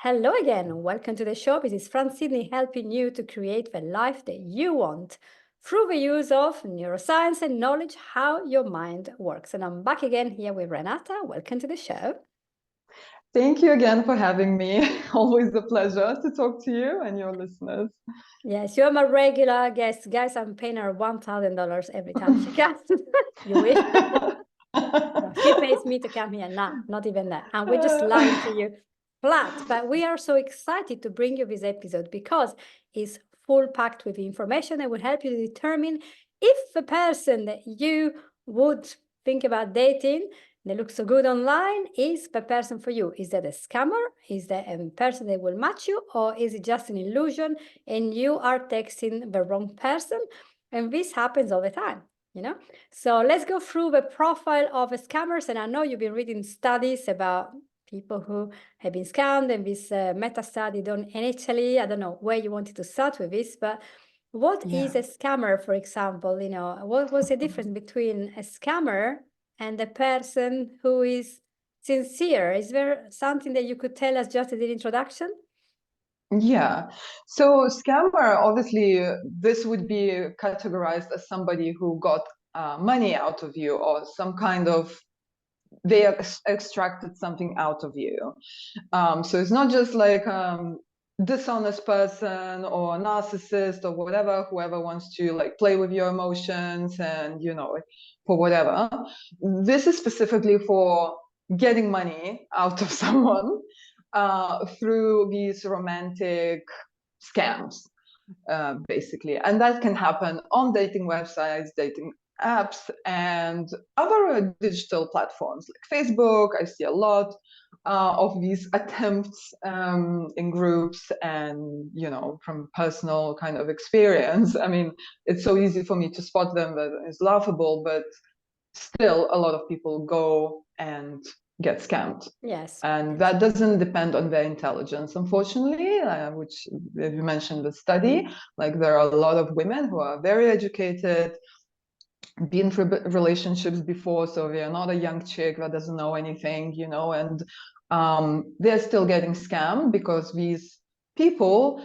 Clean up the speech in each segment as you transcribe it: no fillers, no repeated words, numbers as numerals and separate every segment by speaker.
Speaker 1: Hello again. Welcome to the show. This is Franz, Sidney, helping you to create the life that you want through the use of neuroscience and knowledge how your mind works. And I'm back again here with Renata. Welcome to the show.
Speaker 2: Thank you again for having me. Always a pleasure to talk to you and your listeners.
Speaker 1: Yes, you're my regular guest. Guys, I'm paying her $1,000 every time she comes. You wish. No, she pays me to come here. No, not even that. And we're just lying to you flat. But we are so excited to bring you this episode because it's full packed with information that will help you to determine if the person that you would think about dating that looks so good online is the person for you. Is that a scammer? Is that a person that will match you? Or is it just an illusion and you are texting the wrong person? And this happens all the time. So let's go through the profile of scammers. And I know you've been reading studies about people who have been scammed and this meta study done in Italy. I don't know where you wanted to start with this, but what is a scammer, for example? What was the difference between a scammer and a person who is sincere? Is there something that you could tell us just as an introduction?
Speaker 2: Yeah. So scammer, obviously, this would be categorized as somebody who got money out of you or some kind of, they extracted something out of you. So it's not just like dishonest person or narcissist or whatever, whoever wants to like play with your emotions and, for whatever. This is specifically for getting money out of someone through these romantic scams, basically. And that can happen on dating websites, dating apps, and other digital platforms like Facebook. I see a lot of these attempts in groups and, from personal kind of experience. I mean, it's so easy for me to spot them that it's laughable, but still a lot of people go and get scammed.
Speaker 1: Yes.
Speaker 2: And that doesn't depend on their intelligence, unfortunately, which you mentioned the study, like there are a lot of women who are very educated, been through relationships before, so they're not a young chick that doesn't know anything, and they're still getting scammed because these people,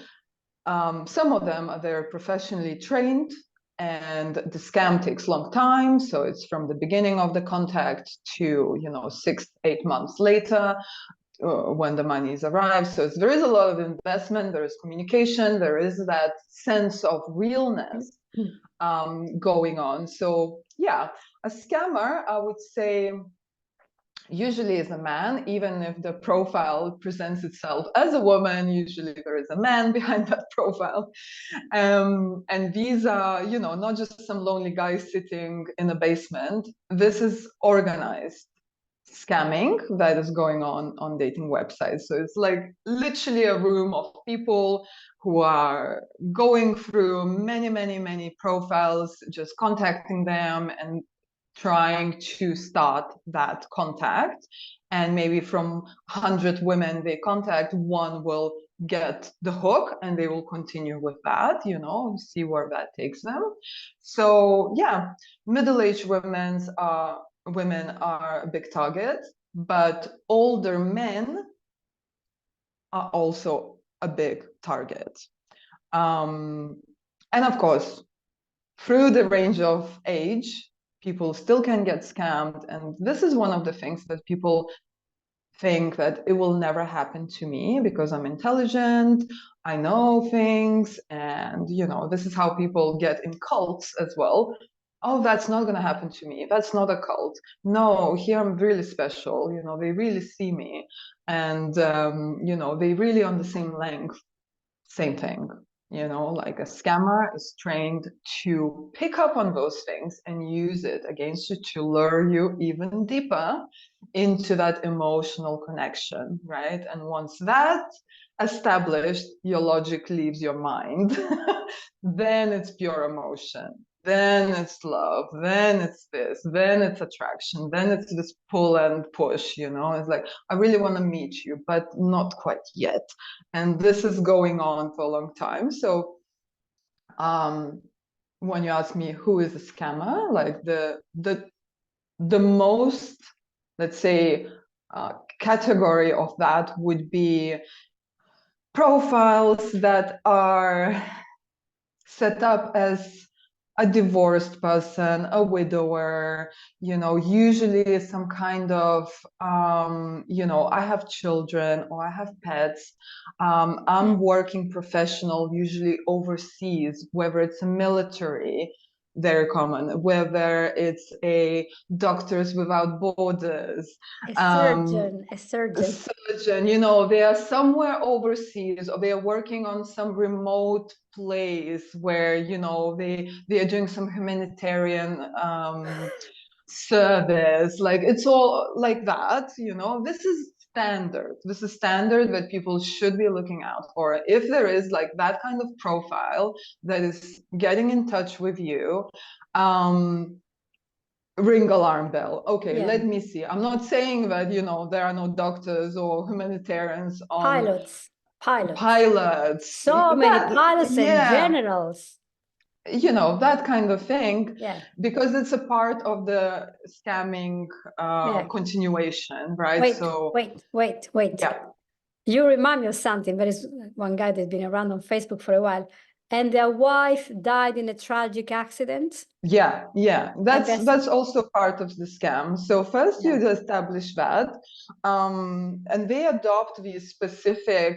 Speaker 2: some of them are very professionally trained, and the scam takes a long time. So it's from the beginning of the contact to 6-8 months later when the money's arrived. So there is a lot of investment, there is communication, there is that sense of realness going on. So yeah, a scammer, I would say, usually is a man, even if the profile presents itself as a woman. Usually there is a man behind that profile. And these are, not just some lonely guy sitting in a basement. This is organized scamming that is going on dating websites. So it's like literally a room of people who are going through many profiles, just contacting them and trying to start that contact. And maybe from 100 women they contact, one will get the hook and they will continue with that, see where that takes them. So yeah, middle-aged women are a big target, but older men are also a big target. And of course, through the range of age, people still can get scammed. And this is one of the things that people think that it will never happen to me because I'm intelligent, I know things, and this is how people get in cults as well. Oh, that's not going to happen to me. That's not a cult. No, here I'm really special. They really see me, and they really on the same length. Same thing. Like a scammer is trained to pick up on those things and use it against you to lure you even deeper into that emotional connection, right? And once that's established, your logic leaves your mind. Then it's pure emotion. Then it's love. Then it's this. Then it's attraction. Then it's this pull and push, It's like, I really want to meet you, but not quite yet. And this is going on for a long time. So when you ask me who is a scammer, like the most, let's say, category of that would be profiles that are set up as a divorced person, a widower, usually some kind of, I have children or I have pets. I'm working professional, usually overseas, whether it's a military, very common, whether it's a Doctors Without Borders,
Speaker 1: A surgeon, a
Speaker 2: a
Speaker 1: surgeon.
Speaker 2: surgeon, they are somewhere overseas, or they are working on some remote place where, they are doing some humanitarian service. Like, it's all like that, this is standard. This is standard that people should be looking out for. If there is like that kind of profile that is getting in touch with you, ring alarm bell. Okay,
Speaker 1: Yeah.
Speaker 2: let me see. I'm not saying that, there are no doctors or humanitarians on
Speaker 1: Pilots.
Speaker 2: pilots.
Speaker 1: So many pilots and
Speaker 2: Yeah,
Speaker 1: generals.
Speaker 2: that kind of thing,
Speaker 1: Yeah.
Speaker 2: because it's a part of the scamming
Speaker 1: Yeah.
Speaker 2: continuation, right?
Speaker 1: Wait.
Speaker 2: Yeah.
Speaker 1: You remind me of something. There is one guy that's been around on Facebook for a while, and their wife died in a tragic accident.
Speaker 2: Yeah,
Speaker 1: And
Speaker 2: that's also part of the scam. So first
Speaker 1: yeah.
Speaker 2: you establish that, and they adopt these specific,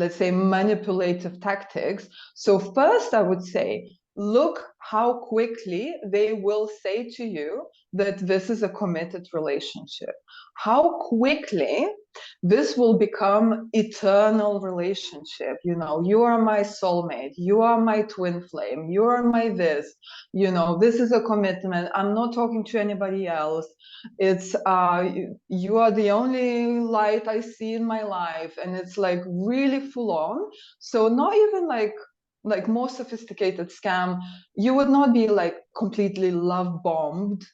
Speaker 2: let's say, manipulative tactics. So first, I would say, look how quickly they will say to you that this is a committed relationship. How quickly this will become eternal relationship. You are my soulmate. You are my twin flame. You are my this. This is a commitment. I'm not talking to anybody else. It's you are the only light I see in my life, and it's like really full on. So not even like more sophisticated scam, you would not be like completely love bombed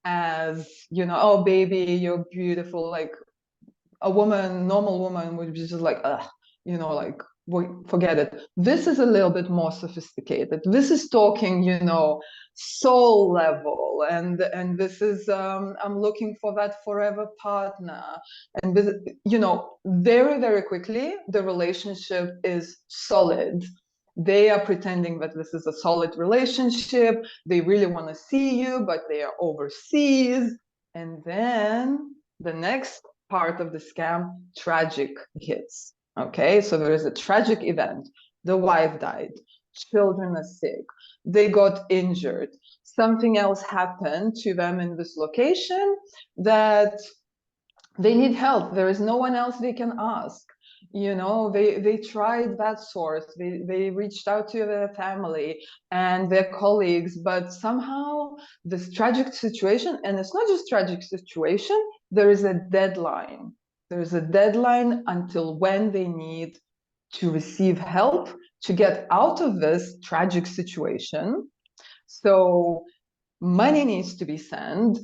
Speaker 2: as, oh baby, you're beautiful. Like a woman, normal woman would be just like, like, forget it. This is a little bit more sophisticated. This is talking, soul level, and this is, I'm looking for that forever partner. And this, very, very quickly, the relationship is solid. They are pretending that this is a solid relationship. They really want to see you, but they are overseas. And then the next part of the scam, tragic hits. Okay, so there is a tragic event. The wife died, children are sick, they got injured, something else happened to them in this location that they need help. There is no one else they can ask. They tried that source. They reached out to their family and their colleagues, but somehow this tragic situation, and it's not just tragic situation, there is a deadline. There is a deadline until when they need to receive help to get out of this tragic situation. So money needs to be sent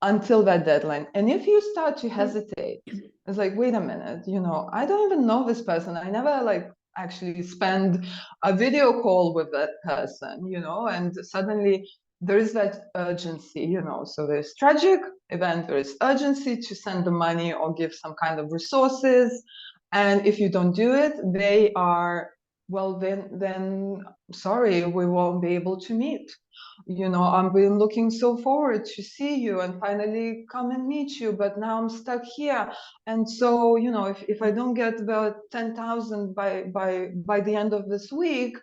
Speaker 2: until that deadline. And if you start to hesitate, it's like, wait a minute, I don't even know this person. I never actually spend a video call with that person, and suddenly there is that urgency, so there's tragic event, there is urgency to send the money or give some kind of resources. And if you don't do it, they are, well, then sorry, we won't be able to meet. I've been looking so forward to see you and finally come and meet you, but now I'm stuck here. And so, if I don't get the 10,000 by the end of this week,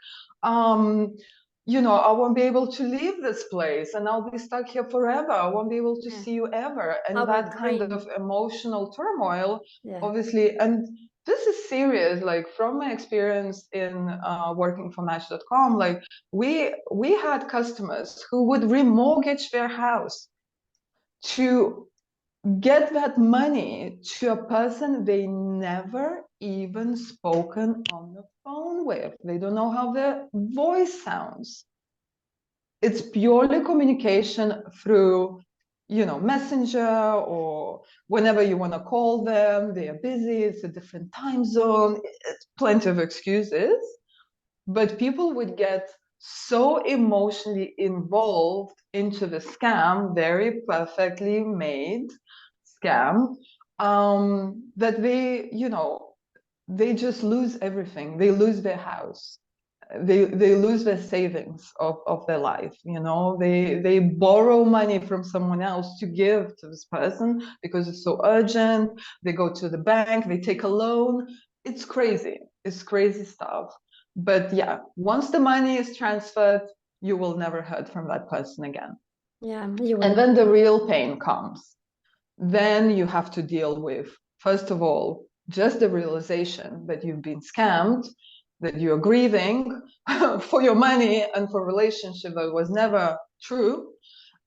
Speaker 2: I won't be able to leave this place and I'll be stuck here forever. I won't be able to see you ever. And
Speaker 1: Our
Speaker 2: that kind
Speaker 1: dream.
Speaker 2: of emotional turmoil,
Speaker 1: Yeah.
Speaker 2: obviously, and this is serious. Like, from my experience in working for Match.com, like we had customers who would remortgage their house to get that money to a person they never even spoken on the phone with. They don't know how their voice sounds. It's purely communication through, Messenger, or whenever you want to call them, they are busy, it's a different time zone, it's plenty of excuses. But people would get so emotionally involved into the scam, very perfectly made scam, that they, they just lose everything. They lose their house. They lose their savings of their life. You know, they borrow money from someone else to give to this person because it's so urgent. They go to the bank, they take a loan. It's crazy. It's crazy stuff. But yeah, once the money is transferred, you will never hear from that person again.
Speaker 1: Yeah, you will.
Speaker 2: And then the real pain comes. Then you have to deal with, first of all, just the realization that you've been scammed, that you're grieving for your money and for a relationship that was never true,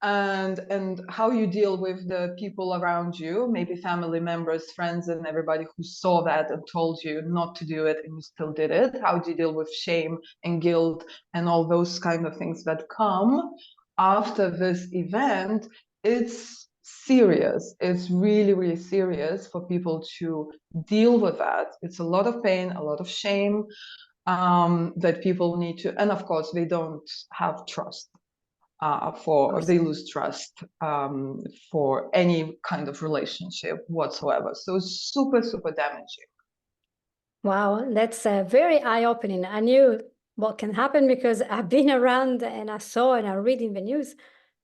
Speaker 2: and how you deal with the people around you, maybe family members, friends, and everybody who saw that and told you not to do it and you still did it. How do you deal with shame and guilt and all those kind of things that come after this event? It's serious. It's really, really serious for people to deal with that. It's a lot of pain, a lot of shame, that people need to, and of course they don't have trust, they lose trust, for any kind of relationship whatsoever. So it's super, super damaging.
Speaker 1: Wow, that's very eye-opening. I knew what can happen because I've been around and I saw and I read in the news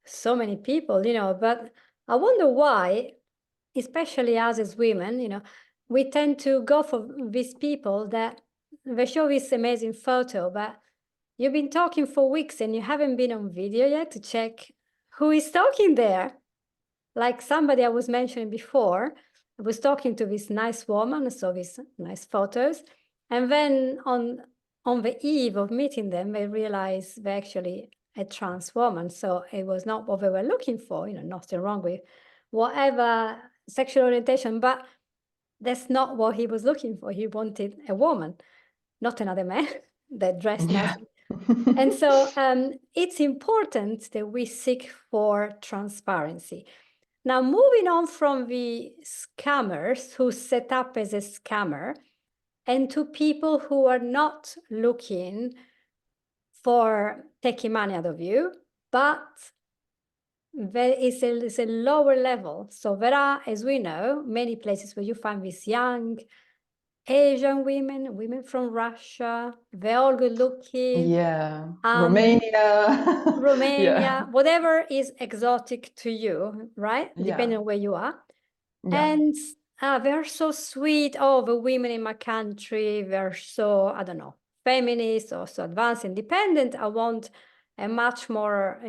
Speaker 1: so many people, but I wonder why, especially us as women, we tend to go for these people that they show this amazing photo, but you've been talking for weeks and you haven't been on video yet to check who is talking there. Like somebody I was mentioning before, I was talking to this nice woman, I saw these nice photos, and then on the eve of meeting them, I realized they're actually a trans woman. So it was not what they were looking for, nothing wrong with whatever sexual orientation, but that's not what he was looking for. He wanted a woman, not another man that dressed nicely. And so it's important that we seek for transparency. Now, moving on from the scammers who set up as a scammer and to people who are not looking for taking money out of you, but there is a lower level. So there are, as we know, many places where you find these young Asian women from Russia, they're all good looking.
Speaker 2: Yeah, Romania.
Speaker 1: Romania,
Speaker 2: Yeah,
Speaker 1: whatever is exotic to you, right? Depending
Speaker 2: yeah,
Speaker 1: on where you are.
Speaker 2: yeah.
Speaker 1: And they're so sweet. Oh, the women in my country, they're so, I don't know, feminist or so advanced, independent. I want a much more,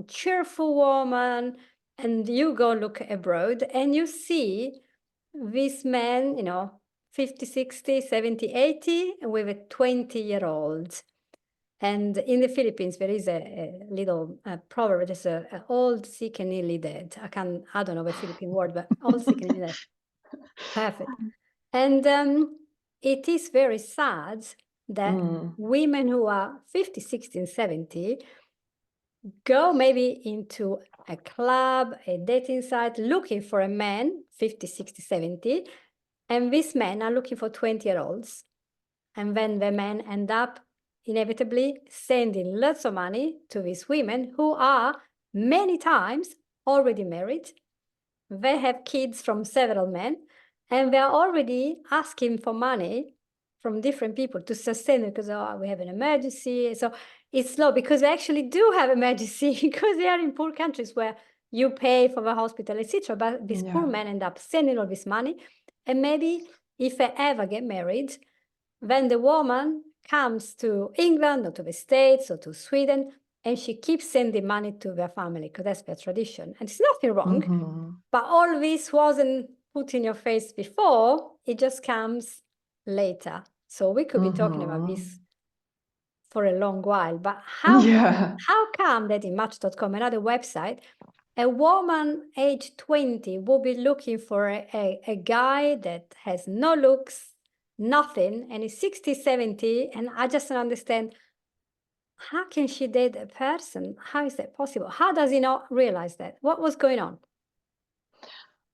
Speaker 1: cheerful woman. And you go look abroad and you see this man, 50, 60, 70, 80, with a 20-year-old. And in the Philippines, there is a little proverb. There's a old, sick, and nearly dead. I don't know the Philippine word, but old, sick, and nearly dead. Perfect. And it is very sad that women who are 50, 60, and 70 go maybe into a club, a dating site, looking for a man, 50, 60, 70, and these men are looking for 20-year-olds. And then the men end up inevitably sending lots of money to these women who are many times already married. They have kids from several men, and they're already asking for money from different people to sustain it because, oh, we have an emergency. So it's slow because they actually do have emergency because they are in poor countries where you pay for the hospital, etc. But these poor men end up sending all this money. And maybe if they ever get married, then the woman comes to England or to the States or to Sweden, and she keeps sending money to their family because that's their tradition. And it's nothing wrong. But all this wasn't put in your face before, it just comes later. So we could be talking about this for a long while. But how come that in Match.com, another website, a woman age 20 will be looking for a guy that has no looks, nothing, and is 60, 70, and I just don't understand, how can she date a person? How is that possible? How does he not realize that? What was going on?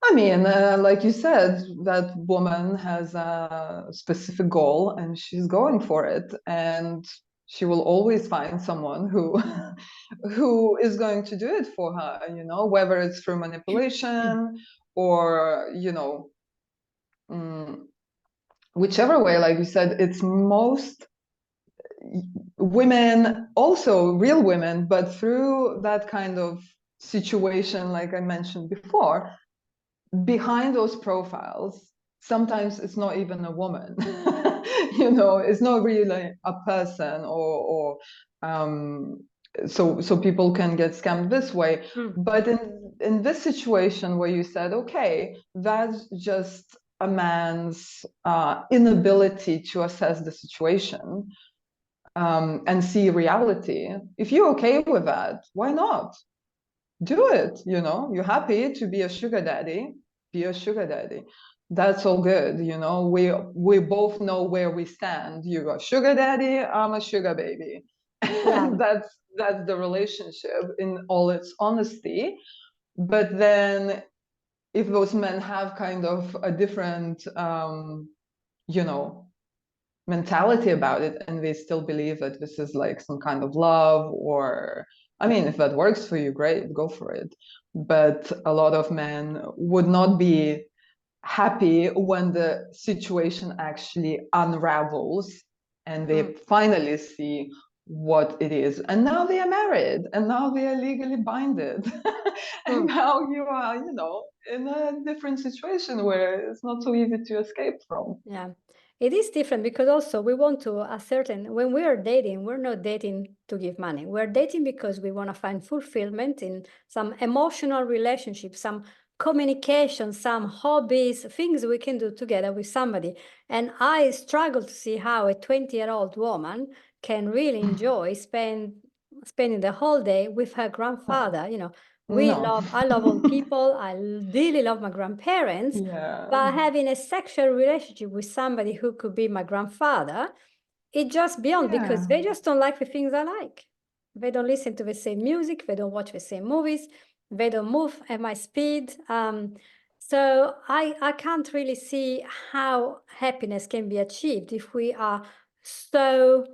Speaker 2: I mean, like you said, that woman has a specific goal and she's going for it, and she will always find someone who who is going to do it for her, whether it's through manipulation or, whichever way, like you said, it's most women, also real women, but through that kind of situation, like I mentioned before, behind those profiles, sometimes it's not even a woman. You know, it's not really a person, or so people can get scammed this way. But in this situation where you said, okay, that's just a man's inability to assess the situation and see reality. If you're okay with that, why not? Do it. You know, you're happy to be a sugar daddy, be a sugar daddy. That's all good. You know, we both know where we stand. You're a sugar daddy, I'm a sugar baby.
Speaker 1: Yeah.
Speaker 2: And that's the relationship in all its honesty. But then if those men have kind of a different you know, mentality about it, and they still believe that this is like some kind of love, or I mean, if that works for you, great, go for it. But a lot of men would not be happy when the situation actually unravels and they finally see what it is, and now they are married, and now they are legally binded. And now you are, you know, in a different situation where it's not so easy to escape from.
Speaker 1: Yeah, it is different because also we want to ascertain when we are dating, we're not dating to give money. We're dating because we want to find fulfillment in some emotional relationship, some communication, some hobbies, things we can do together with somebody. And I struggle to see how a 20-year-old woman can really enjoy spending the whole day with her grandfather. You know,
Speaker 2: No.
Speaker 1: I love old people. I really love my grandparents.
Speaker 2: Yeah.
Speaker 1: But having a sexual relationship with somebody who could be my grandfather, it's just beyond because they just don't like the things I like. They don't listen to the same music. They don't watch the same movies. They don't move at my speed. So I can't really see how happiness can be achieved if we are so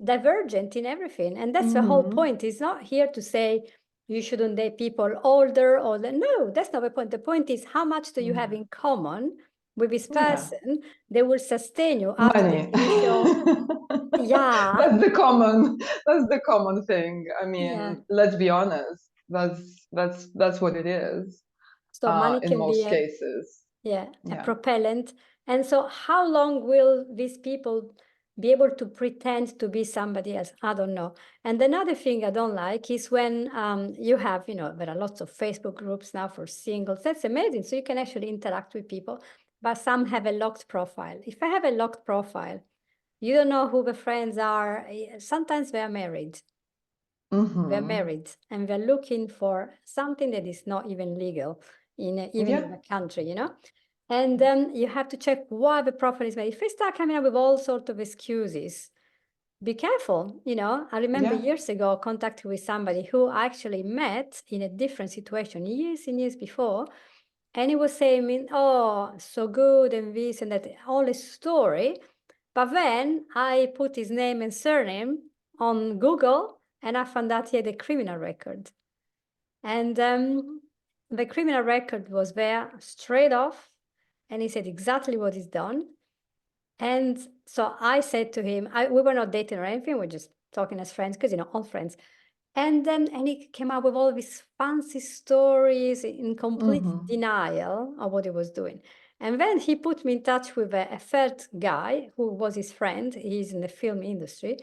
Speaker 1: divergent in everything. And that's the whole point. It's not here to say you shouldn't date people older or no, that's not the point. The point is how much do you have in common with this person that will sustain you after the
Speaker 2: Money.
Speaker 1: initial
Speaker 2: That's the common thing. I
Speaker 1: yeah.
Speaker 2: mean, let's be honest. That's what it is
Speaker 1: So money
Speaker 2: in
Speaker 1: can be
Speaker 2: most cases.
Speaker 1: a propellant. And so how long will these people be able to pretend to be somebody else? I don't know. And another thing I don't like is when you have, you know, there are lots of Facebook groups now for singles. That's amazing. So you can actually interact with people, but some have a locked profile. If I have a locked profile, you don't know who the friends are. Sometimes they are married. They're married and they're looking for something that is not even legal even in the country, you know? And then you have to check why the profile is made. If they start coming up with all sorts of excuses, be careful. You know, I remember years ago contacting with somebody who I actually met in a different situation years and years before. And he was saying, oh, so good and this and that, all a story. But then I put his name and surname on Google and I found out he had a criminal record. And the criminal record was there straight off. And he said exactly what he's done. And so I said to him, we were not dating or anything, we're just talking as friends, because, you know, all friends. And he came up with all these fancy stories in complete denial of what he was doing. And then he put me in touch with a third guy who was his friend. He's in the film industry.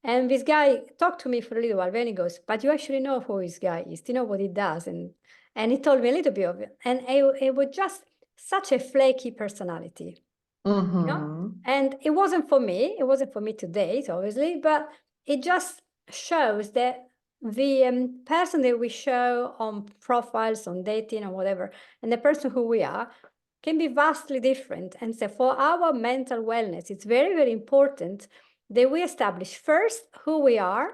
Speaker 1: And this guy talked to me for a little while. Then he goes, but you actually know who this guy is. Do you know what he does? And he told me a little bit of it. And it was just such a flaky personality. You know? And it wasn't for me. It wasn't for me to date, obviously. But it just shows that the person that we show on profiles, on dating or whatever, and the person who we are can be vastly different. And so for our mental wellness, it's very, very important that we establish first who we are,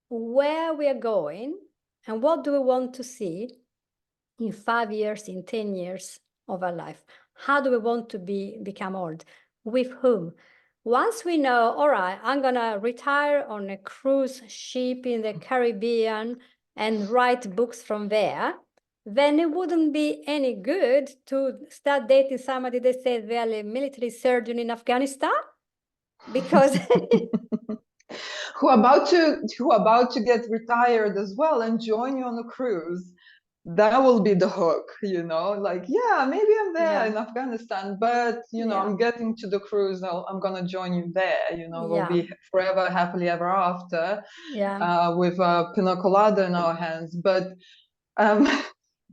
Speaker 1: where we are going, and what do we want to see in 5 years, in 10 years of our life. How do we want to become old? With whom? Once we know, all right, I'm going to retire on a cruise ship in the Caribbean and write books from there, then it wouldn't be any good to start dating somebody that says they are a military surgeon in Afghanistan, because
Speaker 2: who about to get retired as well and join you on a cruise. That will be the hook, like, yeah, maybe I'm there in Afghanistan, but I'm getting to the cruise, I'm gonna join you there, we'll be forever happily ever after, with a pina colada in our hands. But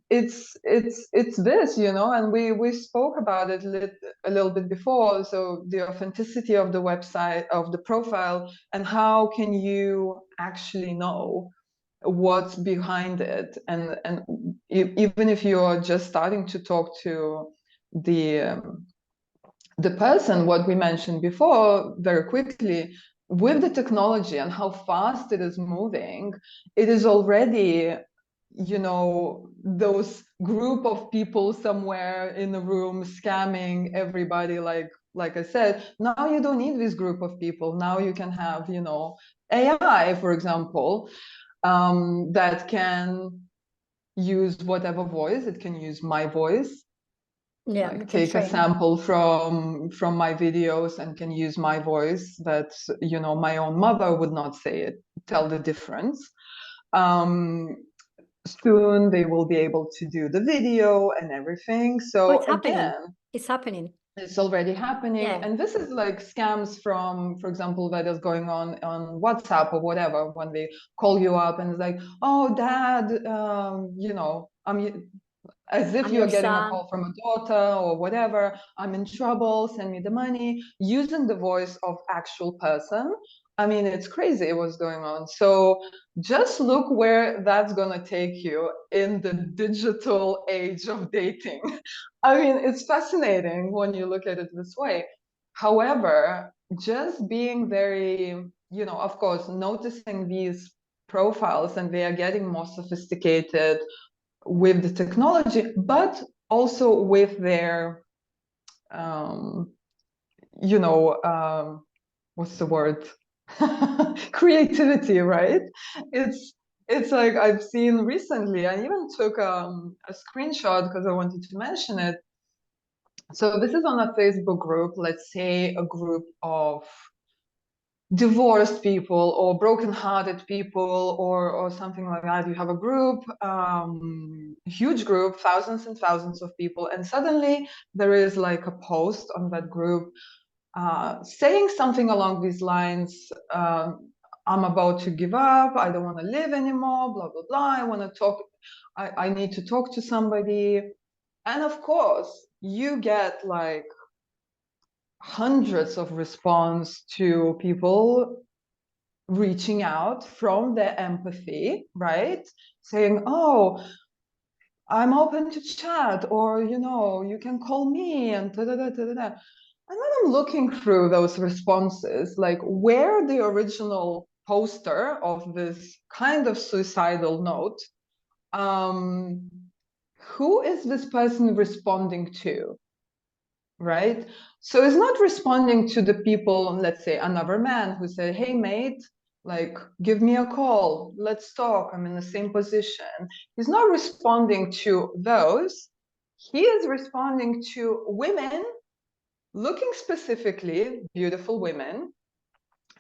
Speaker 2: it's this, and we spoke about it a little bit before. So the authenticity of the website, of the profile, and how can you actually know what's behind it, and even if you're just starting to talk to the person, what we mentioned before very quickly, with the technology and how fast it is moving, it is already, those group of people somewhere in the room scamming everybody. Like I said, now you don't need this group of people. Now you can have, AI, for example, that can use whatever voice. It can use my voice, like take a sample from my videos and can use my voice that, my own mother would not say it, tell the difference. Soon they will be able to do the video and everything. So
Speaker 1: it's happening. It's happening.
Speaker 2: It's already happening. And this is like scams from, for example, that is going on WhatsApp or whatever, when they call you up and it's like, oh, dad, as if you're getting a call from a daughter or whatever, I'm in trouble, send me the money, using the voice of actual person. I mean, it's crazy what's going on. So just look where that's going to take you in the digital age of dating. I mean, it's fascinating when you look at it this way. However, just being very, of course, noticing these profiles, and they are getting more sophisticated with the technology, but also with their, what's the word? Creativity, right? It's like I've seen recently, I even took a screenshot because I wanted to mention it. So this is on a Facebook group, let's say a group of divorced people or broken-hearted people or something like that. You have a group, huge group, thousands and thousands of people, and suddenly there is like a post on that group saying something along these lines. I'm about to give up, I don't want to live anymore, blah blah blah, I want to talk, I need to talk to somebody. And of course you get like hundreds of response to people reaching out from their empathy, right? Saying, oh, I'm open to chat, or, you can call me, and da da da da da. And then I'm looking through those responses, like where the original poster of this kind of suicidal note, who is this person responding to? Right? So it's not responding to the people, let's say another man who said, hey mate, like give me a call, let's talk, I'm in the same position. He's not responding to those. He is responding to women, looking specifically beautiful women,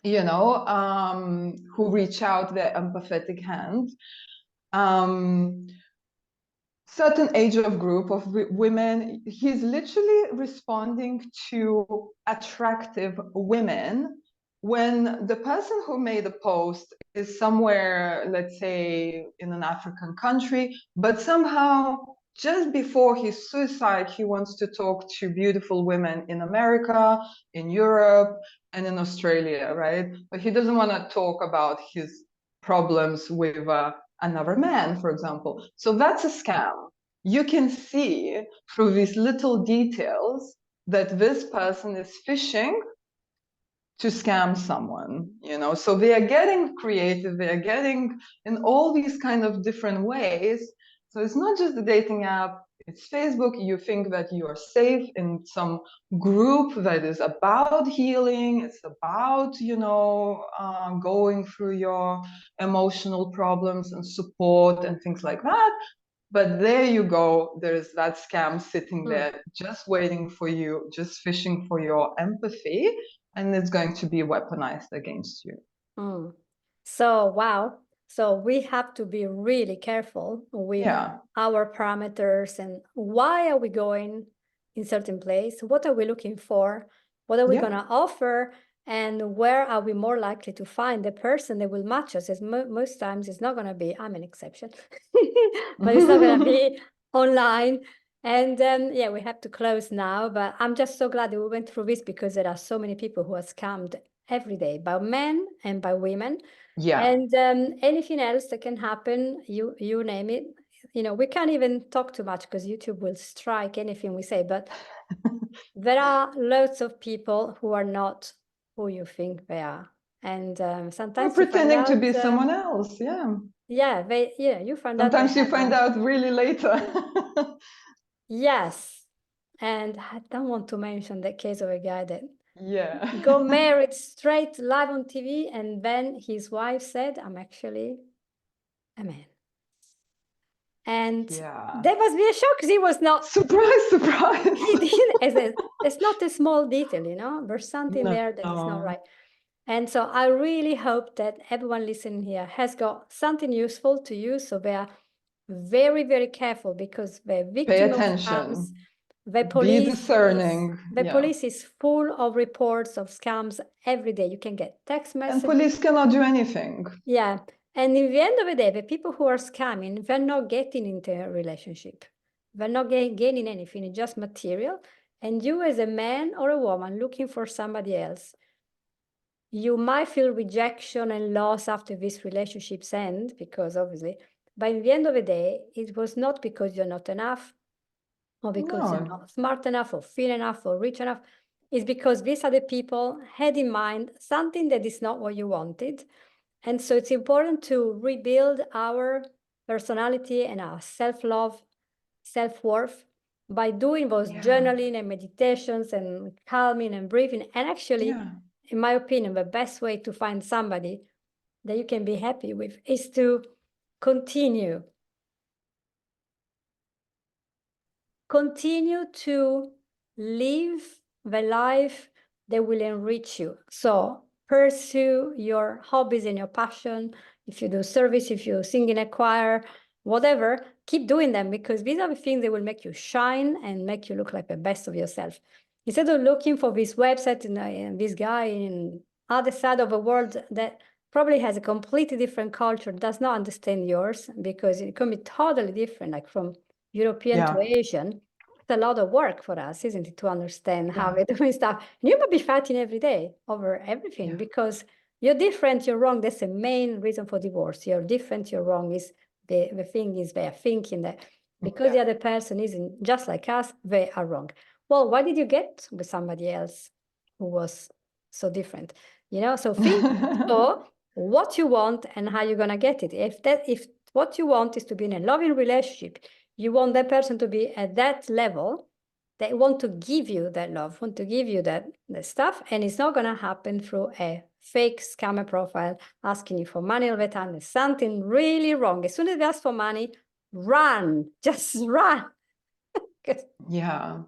Speaker 2: who reach out their empathetic hand. Certain age of group of women. He's literally responding to attractive women, when the person who made the post is somewhere, let's say in an African country, but somehow just before his suicide he wants to talk to beautiful women in America, in Europe, and in Australia, right? But he doesn't want to talk about his problems with another man, for example. So that's a scam. You can see through these little details that this person is fishing to scam someone, so they are getting creative, they are getting in all these kind of different ways. So it's not just the dating app, it's Facebook. You think that you are safe in some group that is about healing, it's about, going through your emotional problems and support and things like that. But there you go, there's that scam sitting there just waiting for you, just fishing for your empathy, and it's going to be weaponized against you.
Speaker 1: So, wow. So we have to be really careful with our parameters and why are we going in certain place? What are we looking for? What are we going to offer? And where are we more likely to find the person that will match us? As most times it's not going to be, I'm an exception, but it's not going to be online. And yeah, we have to close now, but I'm just so glad that we went through this because there are so many people who are scammed every day by men and by women. And anything else that can happen, you name it. You know, we can't even talk too much because YouTube will strike anything we say, but there are lots of people who are not who you think they are. And sometimes
Speaker 2: they're pretending to be someone else.
Speaker 1: Yeah, you find
Speaker 2: sometimes you find out really later.
Speaker 1: Yes. And I don't want to mention the case of a guy that
Speaker 2: got
Speaker 1: married straight live on TV, and then his wife said, I'm actually a man. And that must be a shock because he was not.
Speaker 2: Surprise.
Speaker 1: He didn't. It's not a small detail, you know, there's something there that is not right. And so I really hope that everyone listening here has got something useful to use. So they are very, very careful because they're victim of scams. The police,
Speaker 2: be discerning.
Speaker 1: Police is full of reports of scams every day. You can get text messages.
Speaker 2: And police cannot do anything.
Speaker 1: Yeah. And in the end of the day, the people who are scamming, they're not getting into a relationship. They're not gaining anything, it's just material. And you as a man or a woman looking for somebody else, you might feel rejection and loss after these relationships end, because obviously, but in the end of the day, it was not because you're not enough, or because you're not smart enough, or thin enough, or rich enough. It's because these other people had in mind something that is not what you wanted. And so it's important to rebuild our personality and our self-love, self-worth by doing those journaling and meditations and calming and breathing. And actually, in my opinion, the best way to find somebody that you can be happy with is to continue to live the life that will enrich you. So pursue your hobbies and your passion. If you do service, if you sing in a choir, whatever, keep doing them, because these are the things that will make you shine and make you look like the best of yourself. Instead of looking for this website and this guy in other side of the world that probably has a completely different culture, does not understand yours, because it can be totally different, like from European to Asian. It's a lot of work for us, isn't it, to understand how we're doing stuff. And you might be fighting every day over everything because you're different, you're wrong. That's the main reason for divorce. You're different, you're wrong. Is the thing is they're thinking that because the other person isn't just like us, they are wrong. Well, why did you get with somebody else who was so different? You know, so think for what you want and how you're gonna get it. If what you want is to be in a loving relationship, you want that person to be at that level. They want to give you that love, want to give you that stuff, and it's not gonna happen through a fake scammer profile asking you for money all the time. There's something really wrong. As soon as they ask for money, run, just run.
Speaker 2: Yeah.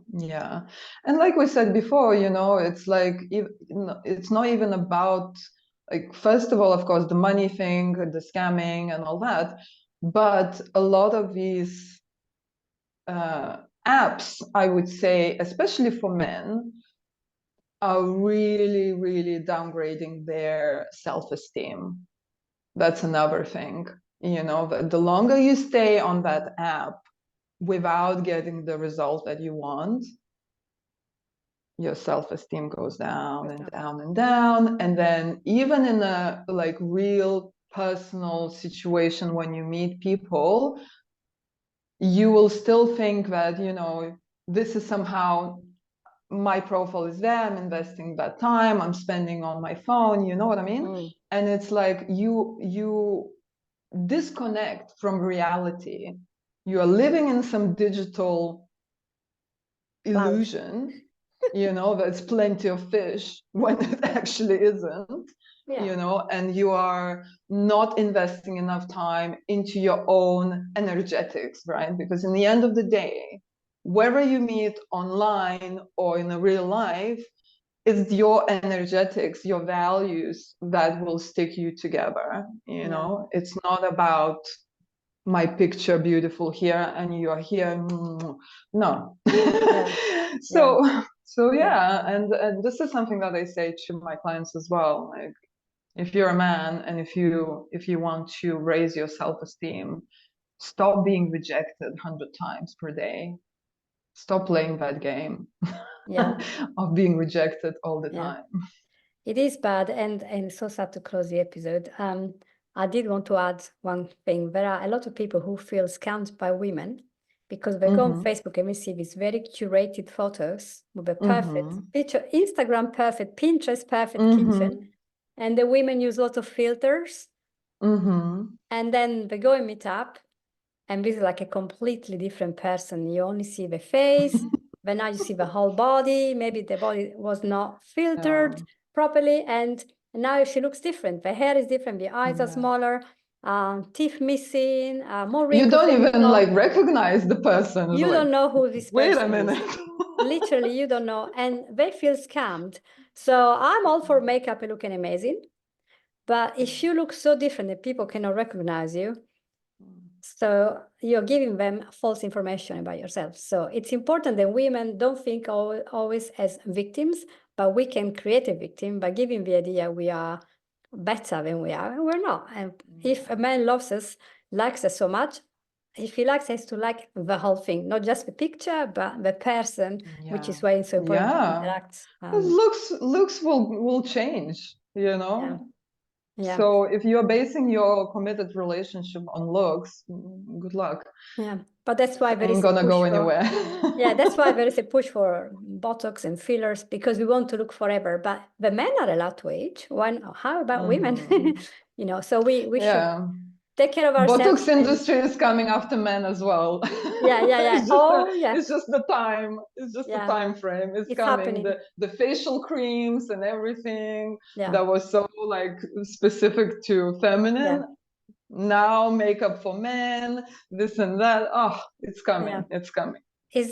Speaker 2: And like we said before, you know, it's like, it's not even about, like, first of all, of course, the money thing, the scamming and all that, but a lot of these apps, I would say, especially for men, are really, really downgrading their self-esteem. That's another thing. You know, the longer you stay on that app without getting the result that you want, your self-esteem goes down and down and down. And then even in a like real personal situation, when you meet people, you will still think that, you know, this is somehow, my profile is there, I'm investing that time, I'm spending on my phone, you know what I mean? And it's like you disconnect from reality. You are living in some digital illusion, you know, there's plenty of fish when it actually isn't. you know, and you are not investing enough time into your own energetics, right? Because in the end of the day, whether you meet online or in a real life, it's your energetics, your values that will stick you together, you know. It's not about my picture beautiful here and you're here. No. So yeah, and this is something that I say to my clients as well. Like, if you're a man and if you want to raise your self-esteem, stop being rejected 100 times per day. Stop playing that game of being rejected all the time.
Speaker 1: It is bad, and so sad to close the episode. I did want to add one thing. There are a lot of people who feel scammed by women because they go on Facebook and we see these very curated photos with a perfect picture, Instagram perfect, Pinterest perfect kitchen, and the women use lots of filters, and then they go and meet up, and this is like a completely different person. You only see the face, but now you see the whole body. Maybe the body was not filtered properly, and now she looks different. The hair is different, the eyes are smaller, teeth missing, more wrinkles.
Speaker 2: You don't even like recognize the person.
Speaker 1: You don't know who this person is.
Speaker 2: Wait a minute.
Speaker 1: Literally, you don't know, and they feel scammed. So I'm all for makeup and looking amazing, but if you look so different that people cannot recognize you, so you're giving them false information about yourself. So it's important that women don't think always as victims, but we can create a victim by giving the idea we are better than we are, and we're not. And if a man loves us, likes us so much, if he likes us, to like the whole thing, not just the picture, but the person, which is why it's so important to interact.
Speaker 2: Looks will change, you know.
Speaker 1: Yeah.
Speaker 2: So if you're basing your committed relationship on looks, good luck.
Speaker 1: Yeah, but that's why there is
Speaker 2: ain't gonna go anywhere.
Speaker 1: Yeah, that's why there is a push for Botox and fillers, because we want to look forever. But the men are allowed to age. How about women? You know, so we should take care of ourselves.
Speaker 2: Botox industry is coming after men as well. It's just the time. It's just the time frame. It's coming.
Speaker 1: Happening.
Speaker 2: The facial creams and everything that was so like specific to feminine. Now makeup for men, this and that. Oh, it's coming. It's coming.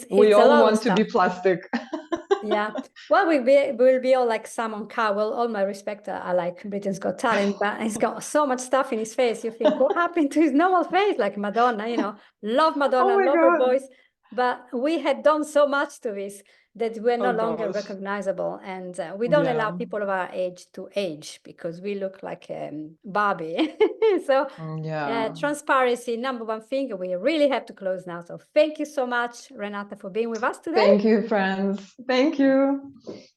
Speaker 2: We all want to be plastic.
Speaker 1: Well, we'll be all like Simon Cowell. All my respect, I like Britain's Got Talent, but he's got so much stuff in his face. You think, what happened to his normal face? Like Madonna, you know, love Madonna, love her voice. But we had done so much to this that we're no longer recognizable. And we don't allow people of our age to age because we look like Barbie. So transparency, number one thing. We really have to close now. So thank you so much, Renata, for being with us today.
Speaker 2: Thank you, Franz. Thank you.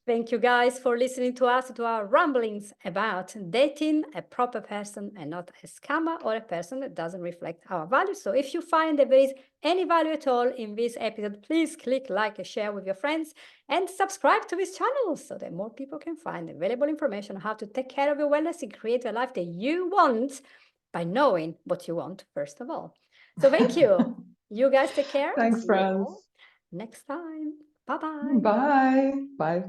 Speaker 1: Thank you guys for listening to us, to our ramblings about dating a proper person and not a scammer or a person that doesn't reflect our values. So if you find that there is any value at all in this episode, please click like and share with your friends and subscribe to this channel so that more people can find available information on how to take care of your wellness and create a life that you want by knowing what you want first of all. So thank you. You guys take care.
Speaker 2: Thanks, friends.
Speaker 1: Next time. Bye-bye.
Speaker 2: Bye. Bye.